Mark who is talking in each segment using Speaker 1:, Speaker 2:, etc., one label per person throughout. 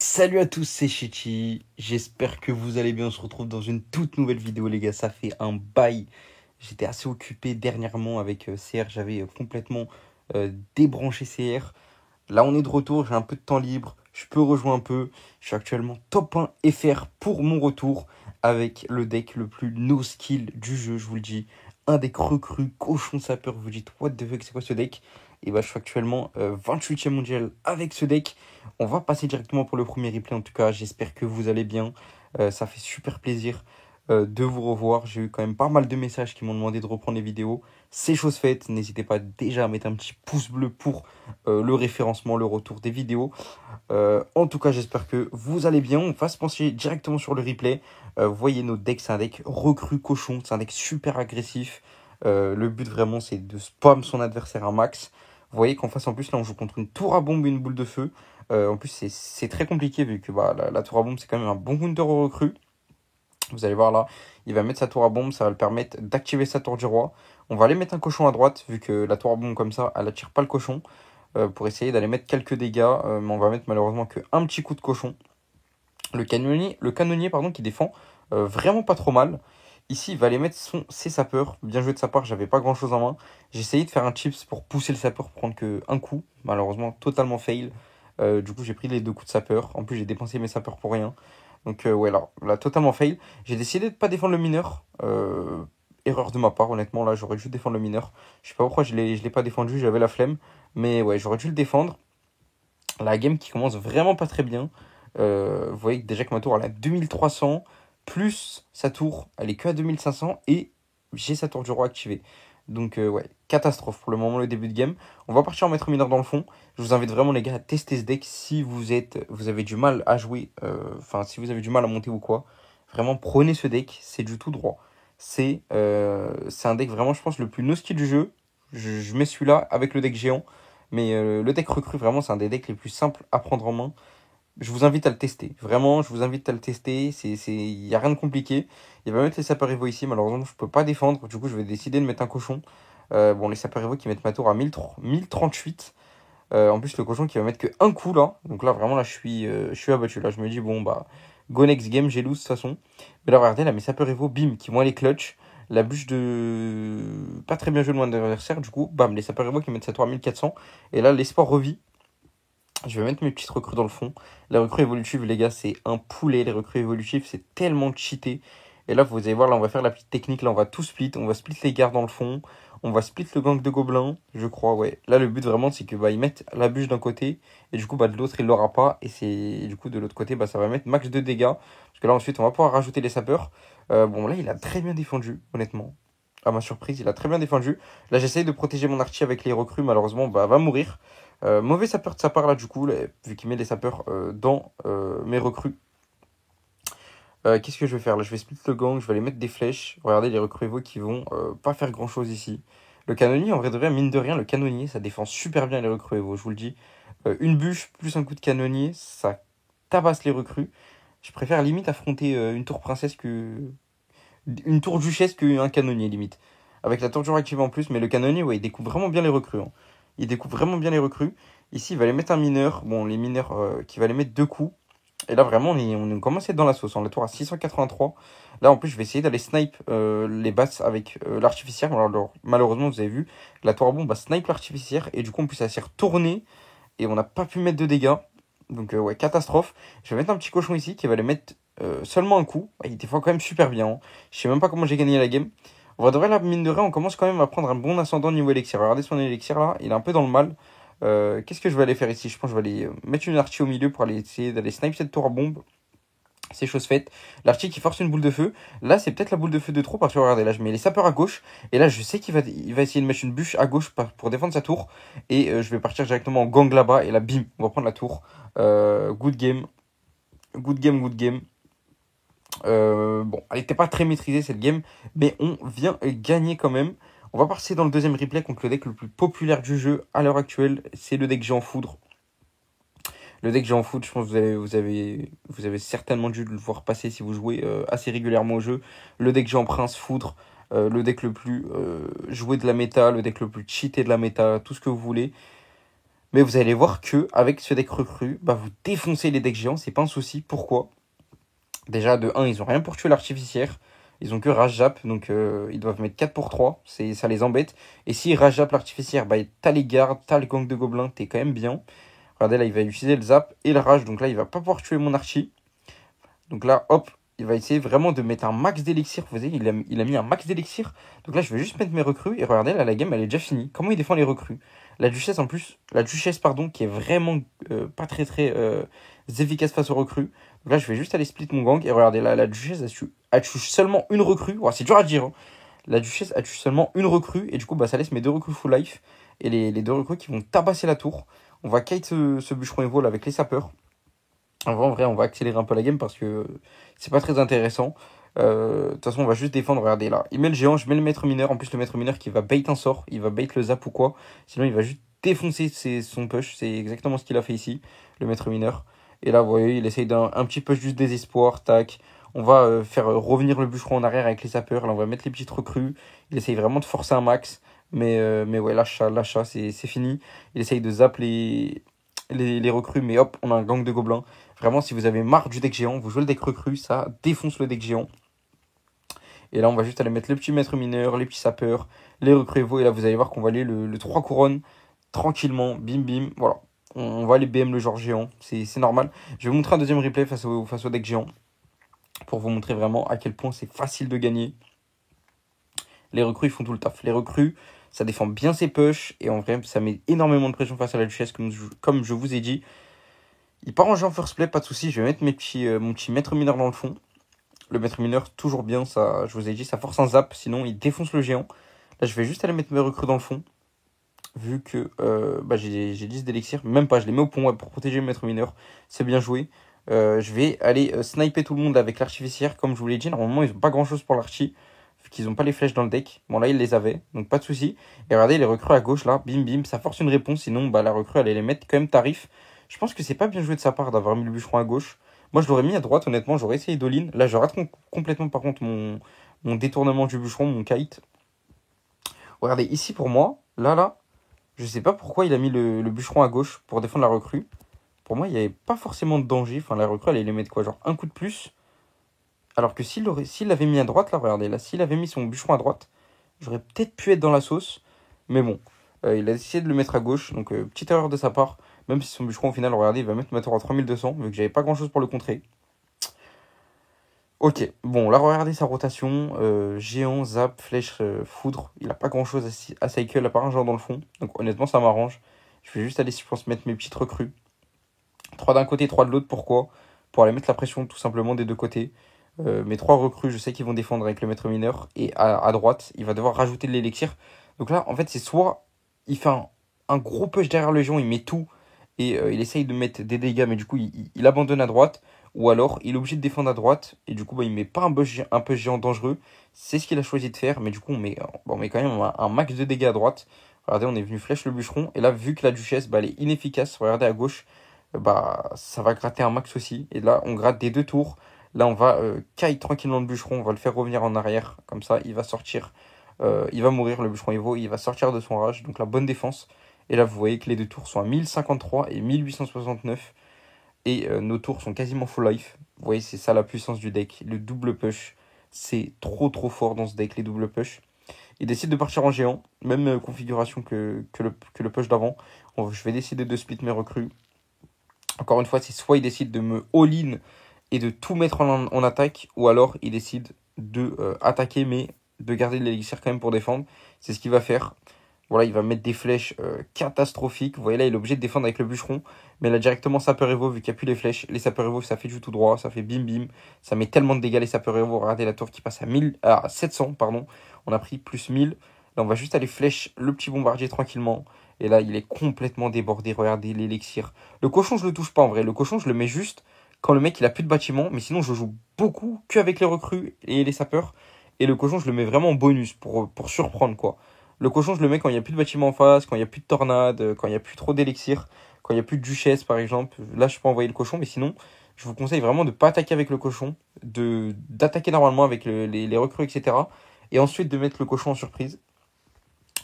Speaker 1: Salut à tous, c'est Chichi. J'espère que vous allez bien. On se retrouve dans une toute nouvelle vidéo, les gars. Ça fait un bail. J'étais assez occupé dernièrement avec CR. J'avais complètement débranché CR. Là, on est de retour. J'ai un peu de temps libre. Je peux rejouer un peu. Je suis actuellement top 1 FR pour mon retour avec le deck le plus no skill du jeu. Je vous le dis. Un deck recru, cochon sapeur. Vous dites, what the fuck, c'est quoi ce deck? Et bah, je suis actuellement 28e mondial avec ce deck. On va passer directement pour le premier replay. En tout cas, j'espère que vous allez bien. Ça fait super plaisir de vous revoir. J'ai eu quand même pas mal de messages qui m'ont demandé de reprendre les vidéos. C'est chose faite. N'hésitez pas déjà à mettre un petit pouce bleu pour le référencement, le retour des vidéos. En tout cas, j'espère que vous allez bien. On va se pencher directement sur le replay. Vous voyez notre deck, c'est un deck recru cochon. C'est un deck super agressif. Le but vraiment, c'est de spam son adversaire un max. Vous voyez qu'en face, en plus, là, on joue contre une tour à bombe et une boule de feu. En plus, c'est très compliqué vu que bah, la tour à bombe, c'est quand même un bon counter au recru. Vous allez voir là, il va mettre sa tour à bombe, ça va le permettre d'activer sa tour du roi. On va aller mettre un cochon à droite, vu que la tour à bombe comme ça, elle attire pas le cochon, pour essayer d'aller mettre quelques dégâts, mais on va mettre malheureusement que un petit coup de cochon. Le canonnier pardon, qui défend vraiment pas trop mal. Ici, il va aller mettre ses sapeurs. Bien joué de sa part, j'avais pas grand chose en main. J'ai essayé de faire un chips pour pousser le sapeur pour prendre que un coup. Malheureusement, totalement fail. Du coup, j'ai pris les deux coups de sapeur. En plus, j'ai dépensé mes sapeurs pour rien. Donc, ouais, là, totalement fail. J'ai décidé de pas défendre le mineur. Erreur de ma part, honnêtement. Là, j'aurais dû défendre le mineur. Je sais pas pourquoi je l'ai pas défendu, j'avais la flemme. Mais ouais, j'aurais dû le défendre. La game qui commence vraiment pas très bien. Vous voyez que déjà que ma tour elle a 2300, plus sa tour elle est que à 2500 et j'ai sa tour du roi activée. Donc ouais, catastrophe pour le moment le début de game. On va partir en maître mineur dans le fond. Je vous invite vraiment les gars à tester ce deck si vous avez du mal à jouer, enfin si vous avez du mal à monter ou quoi. Vraiment prenez ce deck, c'est du tout droit. C'est un deck vraiment je pense le plus no-skill du jeu. Je mets celui-là avec le deck géant. Mais le deck recru, vraiment, c'est un des decks les plus simples à prendre en main. Je vous invite à le tester. Vraiment, je vous invite à le tester. Il n'y a rien de compliqué. Il va mettre les sapeurs Evo ici. Malheureusement, je ne peux pas défendre. Du coup, je vais décider de mettre un cochon. Bon, les sapeurs Evo qui mettent ma tour à 1038. En plus, le cochon qui va mettre que un coup là. Donc là, vraiment, là, je suis abattu. Là, je me dis, bon, bah, go next game, j'ai lose de toute façon. Mais là, regardez, là, mes sapeurs Evo, bim, qui vont aller clutch. La bûche de. Pas très bien joué de mon adversaire. Du coup, bam, les sapeurs Evo qui mettent sa tour à 1400. Et là, l'espoir revit. Je vais mettre mes petites recrues dans le fond. Les recrues évolutives, les gars, c'est un poulet. Les recrues évolutives, c'est tellement cheaté. Et là, vous allez voir, là, on va faire la petite technique. Là, on va tout split. On va split les gardes dans le fond. On va split le gang de gobelins, je crois, ouais. Là, le but vraiment, c'est que bah, ils mettent la bûche d'un côté. Et du coup, bah, de l'autre, il l'aura pas. Et du coup, de l'autre côté, bah, ça va mettre max de dégâts. Parce que là, ensuite, on va pouvoir rajouter les sapeurs. Bon, là, il a très bien défendu, honnêtement. À ma surprise, il a très bien défendu. Là, j'essaye de protéger mon archi avec les recrues. Malheureusement, bah, va mourir. Mauvais sapeur de sa part là du coup, là, vu qu'il met les sapeurs dans mes recrues. Qu'est-ce que je vais faire là? Je vais split le gang, je vais aller mettre des flèches. Regardez les recrues Evo qui vont pas faire grand chose ici. Le canonnier, en vrai de vrai, mine de rien, le canonnier ça défend super bien les recrues Evo, je vous le dis. Une bûche plus un coup de canonnier, ça tabasse les recrues. Je préfère limite affronter une tour princesse que. Une tour duchesse qu'un canonnier limite. Avec la tour du roi activée en plus, mais le canonnier, ouais, il découpe vraiment bien les recrues, hein. Il découpe vraiment bien les recrues. Ici, il va les mettre un mineur. Bon, les mineurs qui va les mettre deux coups. Et là, vraiment, on commence à être dans la sauce. On est tour à 683. Là, en plus, je vais essayer d'aller snipe les basses avec l'artificière. Alors, malheureusement, vous avez vu, la tour à bombe va snipe l'artificière. Et du coup, en plus, ça s'est retourné. Et on n'a pas pu mettre de dégâts. Donc, ouais, catastrophe. Je vais mettre un petit cochon ici qui va les mettre seulement un coup. Il défend quand même super bien, hein. Je sais même pas comment j'ai gagné la game. En vrai, de vrai, la mine de rien, on commence quand même à prendre un bon ascendant niveau élixir. Regardez son élixir là, il est un peu dans le mal. Qu'est-ce que je vais aller faire ici? Je pense que je vais aller mettre une archie au milieu pour aller essayer d'aller snipe cette tour à bombe. C'est chose faite. L'archie qui force une boule de feu. Là, c'est peut-être la boule de feu de trop parce que regardez, là, je mets les sapeurs à gauche. Et là, je sais qu'il va essayer de mettre une bûche à gauche pour défendre sa tour. Et je vais partir directement en gang là-bas. Et là, bim, on va prendre la tour. Good game. Good game, good game. Bon, elle n'était pas très maîtrisée cette game, mais on vient gagner quand même. On va passer dans le deuxième replay contre le deck le plus populaire du jeu à l'heure actuelle. C'est le deck Géant Foudre. Le deck Géant Foudre, je pense que vous avez certainement dû le voir passer si vous jouez assez régulièrement au jeu. Le deck Géant Prince Foudre, le deck le plus joué de la méta, le deck le plus cheaté de la méta, tout ce que vous voulez. Mais vous allez voir que avec ce deck recru, bah, vous défoncez les decks géants, c'est pas un souci. Pourquoi? Déjà, de 1, ils ont rien pour tuer l'artificière. Ils ont que Rage Zap, donc ils doivent mettre 4 pour 3. Ça les embête. Et si Rage Zap l'artificière, bah, t'as les gardes, t'as le gang de gobelins, t'es quand même bien. Regardez, là, il va utiliser le Zap et le Rage, donc là, il va pas pouvoir tuer mon archi. Donc là, hop, il va essayer vraiment de mettre un max d'élixir. Vous voyez, il a mis un max d'élixir. Donc là, je vais juste mettre mes recrues. Et regardez, là, la game, elle est déjà finie. Comment il défend les recrues? La duchesse, en plus, la duchesse, pardon, qui est vraiment pas très, très efficace face aux recrues. Donc là, je vais juste aller split mon gang. Et regardez, là, la duchesse, elle tue seulement une recrue. Ouais, c'est dur à dire, hein. La duchesse, elle tue seulement une recrue. Et du coup, bah, ça laisse mes deux recrues full life. Et les deux recrues qui vont tabasser la tour. On va kite ce bûcheron évol avec les sapeurs. En vrai, on va accélérer un peu la game parce que c'est pas très intéressant. De toute façon, on va juste défendre. Regardez là. Il met le géant, je mets le maître mineur. En plus, le maître mineur qui va bait un sort. Il va bait le zap ou quoi. Sinon, il va juste défoncer son push. C'est exactement ce qu'il a fait ici, le maître mineur. Et là, vous voyez, il essaye d'un un petit push juste désespoir. Tac. On va faire revenir le bûcheron en arrière avec les sapeurs. Là, on va mettre les petites recrues. Il essaye vraiment de forcer un max. Mais ouais, l'achat, c'est fini. Il essaye de zap les recrues. Mais hop, on a un gang de gobelins. Vraiment, si vous avez marre du deck géant, vous jouez le deck recru, ça défonce le deck géant. Et là, on va juste aller mettre le petit maître mineur, les petits sapeurs, les recrues Evo. Et là, vous allez voir qu'on va aller le 3 couronnes tranquillement. Bim, bim. Voilà. On va aller BM le genre géant. C'est normal. Je vais vous montrer un deuxième replay face au deck géant. Pour vous montrer vraiment à quel point c'est facile de gagner. Les recrues, ils font tout le taf. Les recrues, ça défend bien ses push. Et en vrai, ça met énormément de pression face à la duchesse, comme je vous ai dit. Il part en jeu en first play, pas de soucis. Je vais mettre mon petit maître mineur dans le fond. Le maître mineur, toujours bien, ça, je vous ai dit, ça force un zap, sinon il défonce le géant. Là, je vais juste aller mettre mes recrues dans le fond. Vu que bah, j'ai 10 d'élixir, même pas, je les mets au pont ouais, pour protéger le maître mineur. C'est bien joué. Je vais aller sniper tout le monde avec l'artificière. Comme je vous l'ai dit, normalement, ils n'ont pas grand chose pour l'archi. Vu qu'ils n'ont pas les flèches dans le deck. Bon, là, ils les avaient, donc pas de soucis. Et regardez, les recrues à gauche, là, bim bim, ça force une réponse. Sinon, bah, la recrue, elle allait les mettre quand même tarif. Je pense que c'est pas bien joué de sa part d'avoir mis le bûcheron à gauche. Moi, je l'aurais mis à droite, honnêtement, j'aurais essayé d'all-in. Là, je rate complètement, par contre, mon détournement du bûcheron, mon kite. Regardez, ici, pour moi, là, je sais pas pourquoi il a mis le bûcheron à gauche pour défendre la recrue. Pour moi, il n'y avait pas forcément de danger. Enfin, la recrue, elle allait mettre quoi? Genre un coup de plus. Alors que s'il l'avait mis à droite, là, regardez, là, s'il avait mis son bûcheron à droite, j'aurais peut-être pu être dans la sauce. Mais bon, il a essayé de le mettre à gauche. Donc, petite erreur de sa part. Même si son bûcheron, au final, regardez, il va mettre ma tour à 3200, vu que j'avais pas grand-chose pour le contrer. Ok, bon, là, regardez sa rotation. Géant, zap, flèche, foudre. Il a pas grand-chose à cycle, à part un genre dans le fond. Donc, honnêtement, ça m'arrange. Je vais juste aller, je pense, mettre mes petites recrues. 3 d'un côté, 3 de l'autre. Pourquoi? Pour aller mettre la pression tout simplement des deux côtés. Mes 3 recrues, je sais qu'ils vont défendre avec le maître mineur. Et à droite, il va devoir rajouter de l'élixir. Donc là, en fait, c'est soit il fait un gros push derrière le géant, il met tout. Et il essaye de mettre des dégâts, mais du coup, il abandonne à droite. Ou alors, il est obligé de défendre à droite. Et du coup, bah, il met pas un push géant dangereux. C'est ce qu'il a choisi de faire. Mais du coup, on met quand même un max de dégâts à droite. Regardez, on est venu flèche le bûcheron. Et là, vu que la duchesse, bah, elle est inefficace, regardez à gauche, bah, ça va gratter un max aussi. Et là, on gratte des deux tours. Là, on va kite tranquillement le bûcheron. On va le faire revenir en arrière. Comme ça, il va sortir. Il va mourir, le bûcheron Evo. Il va sortir de son rage. Donc, la bonne défense. Et là, vous voyez que les deux tours sont à 1053 et 1869. Et nos tours sont quasiment full life. Vous voyez, c'est ça la puissance du deck. Le double push. C'est trop fort dans ce deck, les double push. Il décide de partir en géant. Même configuration que le push d'avant. Je vais décider de split mes recrues. Encore une fois, c'est soit il décide de me all-in et de tout mettre en attaque, ou alors il décide de attaquer, mais de garder de l'élixir quand même pour défendre. C'est ce qu'il va faire. Voilà, il va mettre des flèches catastrophiques. Vous voyez là, il est obligé de défendre avec le bûcheron. Mais là, directement, sapeur Evo, vu qu'il n'y a plus les flèches. Les sapeurs Evo, ça fait du tout droit. Ça fait bim bim. Ça met tellement de dégâts, les sapeurs Evo. Regardez la tour qui passe à 700, pardon. On a pris plus 1000. Là, on va juste aller flèche le petit bombardier tranquillement. Et là, il est complètement débordé. Regardez l'élixir. Le cochon, je le touche pas en vrai. Le cochon, je le mets juste quand le mec il a plus de bâtiment. Mais sinon, je joue beaucoup qu'avec les recrues et les sapeurs. Et le cochon, je le mets vraiment en bonus pour surprendre quoi. Le cochon, je le mets quand il n'y a plus de bâtiment en face, quand il n'y a plus de tornade, quand il n'y a plus trop d'élixir, quand il n'y a plus de duchesse par exemple. Là, je peux envoyer le cochon, mais sinon, je vous conseille vraiment de ne pas attaquer avec le cochon, d'attaquer normalement avec les recrues, etc. Et ensuite de mettre le cochon en surprise.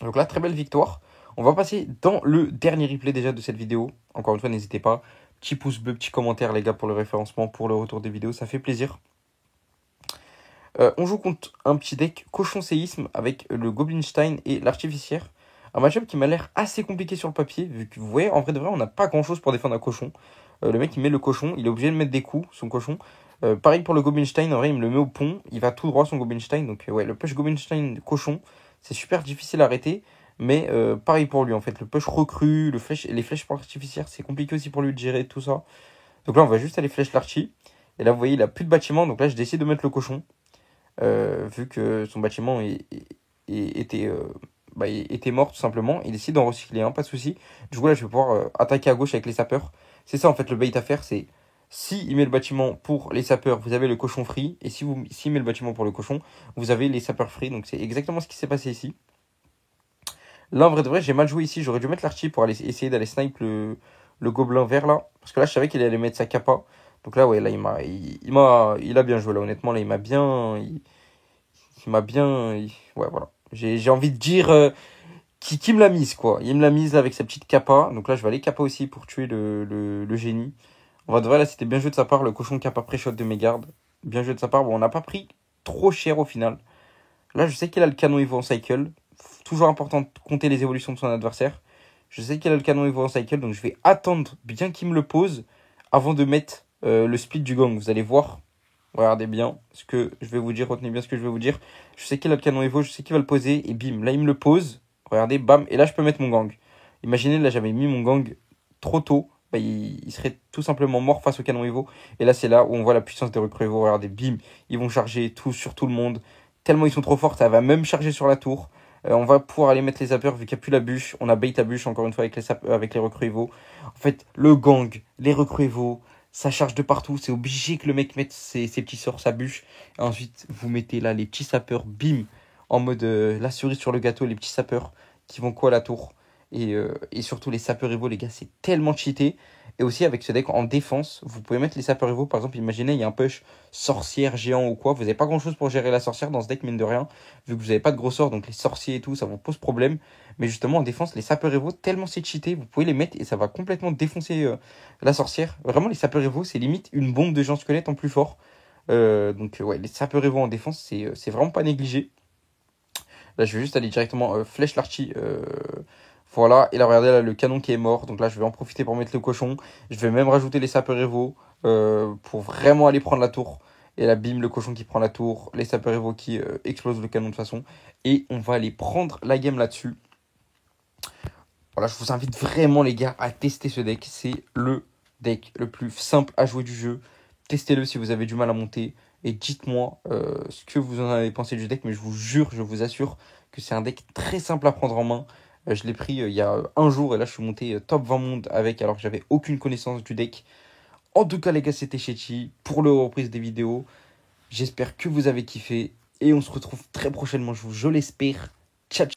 Speaker 1: Donc là, très belle victoire. On va passer dans le dernier replay déjà de cette vidéo. Encore une fois, n'hésitez pas. Petit pouce bleu, petit commentaire les gars pour le référencement, pour le retour des vidéos, ça fait plaisir. On joue contre un petit deck cochon séisme avec le Goblinstein et l'artificière. Un match-up qui m'a l'air assez compliqué sur le papier, vu que vous voyez, en vrai de vrai, on n'a pas grand-chose pour défendre un cochon. Le mec, il met le cochon, il est obligé de mettre des coups, son cochon. Pareil pour le Goblinstein, en vrai, il me le met au pont, il va tout droit son Goblinstein. Donc ouais, le push Goblinstein cochon, c'est super difficile à arrêter. Mais pareil pour lui, en fait, le push recrue, les flèches pour l'artificière, c'est compliqué aussi pour lui de gérer tout ça. Donc là, on va juste aller flèche l'archi. Et là, vous voyez, il a plus de bâtiment, donc là, je décide de mettre le cochon. Vu que son bâtiment était mort tout simplement. Il décide d'en recycler un, pas de souci. Du coup là je vais pouvoir attaquer à gauche avec les sapeurs. C'est ça en fait le bait à faire, c'est si il met le bâtiment pour les sapeurs, vous avez le cochon free. Et s'il met le bâtiment pour le cochon, vous avez les sapeurs free. Donc c'est exactement ce qui s'est passé ici. Là en vrai de vrai j'ai mal joué ici. J'aurais dû mettre l'archi pour aller essayer d'aller snipe le gobelin vert là. Parce que là je savais qu'il allait mettre sa capa. Donc là ouais là il a bien joué là honnêtement là il m'a bien. Ouais, voilà. J'ai envie de dire qui me l'a mise, quoi. Il me l'a mise là, avec sa petite capa. Donc là, je vais aller capa aussi pour tuer le génie. On va de vrai, là, c'était bien joué de sa part. Le cochon capa pré-shot de mes gardes. Bien joué de sa part. Bon, on n'a pas pris trop cher au final. Là, je sais qu'il a le canon Evo en cycle. Toujours important de compter les évolutions de son adversaire. Je sais qu'il a le canon Evo en cycle. Donc je vais attendre bien qu'il me le pose avant de mettre le split du gang. Vous allez voir. Regardez bien ce que je vais vous dire, retenez bien ce que je vais vous dire. Je sais qu'il a le canon Evo, je sais qu'il va le poser, et bim, là il me le pose. Regardez, bam, et là je peux mettre mon gang. Imaginez, là j'avais mis mon gang trop tôt, bah, il serait tout simplement mort face au canon Evo. Et là c'est là où on voit la puissance des recrues Evo. Regardez, bim, ils vont charger tout sur tout le monde. Tellement ils sont trop forts, ça va même charger sur la tour. On va pouvoir aller mettre les zappers vu qu'il n'y a plus la bûche. On a bait la bûche encore une fois avec les recrues Evo. En fait, le gang, les recrues Evo, ça charge de partout. C'est obligé que le mec mette ses petits sorts, sa bûche. Et ensuite, vous mettez là les petits sapeurs, bim, en mode la cerise sur le gâteau, les petits sapeurs qui vont quoi à la tour. Et surtout les sapeurs Evo, les gars, c'est tellement cheaté. Et aussi avec ce deck en défense, vous pouvez mettre les sapeurs Evo. Par exemple, imaginez, il y a un push sorcière, géant ou quoi. Vous n'avez pas grand chose pour gérer la sorcière dans ce deck, mine de rien. Vu que vous n'avez pas de gros sorts, donc les sorciers et tout, ça vous pose problème. Mais justement, en défense, les sapeurs Evo, tellement c'est cheaté, vous pouvez les mettre et ça va complètement défoncer la sorcière. Vraiment, les sapeurs Evo, c'est limite une bombe de gens squelettes en plus fort. Donc, ouais, les sapeurs Evo en défense, c'est vraiment pas négligé. Là, je vais juste aller directement flèche l'archi. Voilà, et là, regardez, là, le canon qui est mort. Donc là, je vais en profiter pour mettre le cochon. Je vais même rajouter les sapeurs Evo pour vraiment aller prendre la tour. Et là, bim, le cochon qui prend la tour. Les sapeurs Evo qui explosent le canon de toute façon. Et on va aller prendre la game là-dessus. Voilà, je vous invite vraiment, les gars, à tester ce deck. C'est le deck le plus simple à jouer du jeu. Testez-le si vous avez du mal à monter. Et dites-moi ce que vous en avez pensé du deck. Mais je vous jure, je vous assure que c'est un deck très simple à prendre en main. Je l'ai pris il y a un jour et là je suis monté top 20 monde avec alors que j'avais aucune connaissance du deck. En tout cas les gars, c'était Chetty pour le reprise des vidéos. J'espère que vous avez kiffé et on se retrouve très prochainement, je l'espère. Ciao ciao.